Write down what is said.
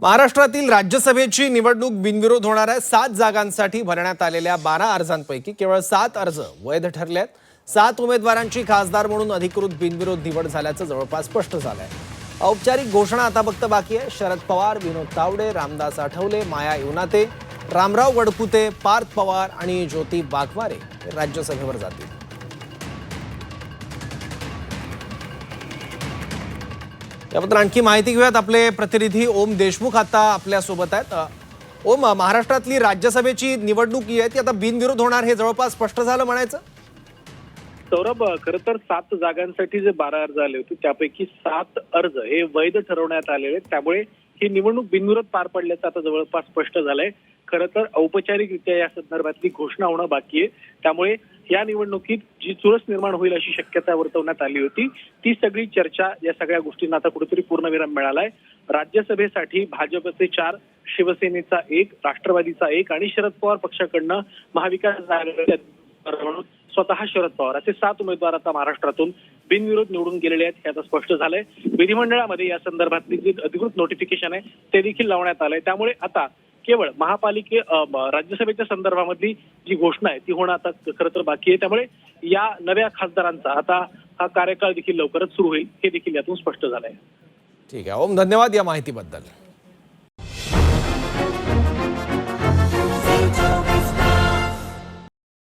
महाराष्ट्रातील राज्यसभेची निवडणूक बिनविरोध होणाऱ्या 7 जागांसाठी भरण्यात आलेल्या 12 अर्जांपैकी केवळ 7 अर्ज वैध ठरले आहेत. 7 उमेदवारांची खासदार म्हणून अधिकृत बिनविरोध निवड झाल्याचं जवळपास स्पष्ट झालंय. औपचारिक घोषणा आता फक्त बाकी आहे. शरद पवार, विनोद तावडे, रामदास आठवले, माया युनाते, रामराव गडपुते, पार्थ पवार आणि ज्योती वाघमारे हे राज्यसभेवर जातील. याबद्दल आणखी माहिती घेऊयात. आपले प्रतिनिधी ओम देशमुख आता आपल्या सोबत आहेत. ओम, महाराष्ट्रातली राज्यसभेची निवडणूक आहे ती आता बिनविरोध होणार हे जवळपास स्पष्ट झालं म्हणायचं. सौरभ, खरं तर 7 जागांसाठी जे 12 अर्ज आले होते त्यापैकी 7 अर्ज हे वैध ठरवण्यात आलेले आहेत. त्यामुळे ही निवडणूक बिनविरोध पार पडल्याचं आता जवळपास स्पष्ट झालंय. खरं तर औपचारिकरित्या या संदर्भातली घोषणा होणं बाकी आहे. त्यामुळे या निवडणुकीत जी चुरस निर्माण होईल अशी शक्यता वर्तवण्यात आली होती ती सगळी चर्चा, या सगळ्या गोष्टींना आता कुठेतरी पूर्णविराम मिळालाय. राज्यसभेसाठी भाजपचे 4, शिवसेनेचा 1, राष्ट्रवादीचा 1 आणि शरद पवार पक्षाकडनं महाविकास आघाडी म्हणून स्वतः शरद पवार असे 7 उमेदवार आता महाराष्ट्रातून बिनविरोध निवडून गेलेले आहेत. हे आता स्पष्ट झालंय. विधिमंडळामध्ये या संदर्भातली जी अधिकृत नोटिफिकेशन आहे ते देखील लावण्यात आलंय. त्यामुळे आता केवळ राज्यसभेच्या संदर्भामधली जी घोषणा आहे ती होणं आता खरं तर बाकी आहे. त्यामुळे या नव्या खासदारांचा आता हा कार्यकाळ देखील लवकरच सुरू होईल हे देखील यातून स्पष्ट झालंय. ठीक आहे ओम, धन्यवाद या माहितीबद्दल.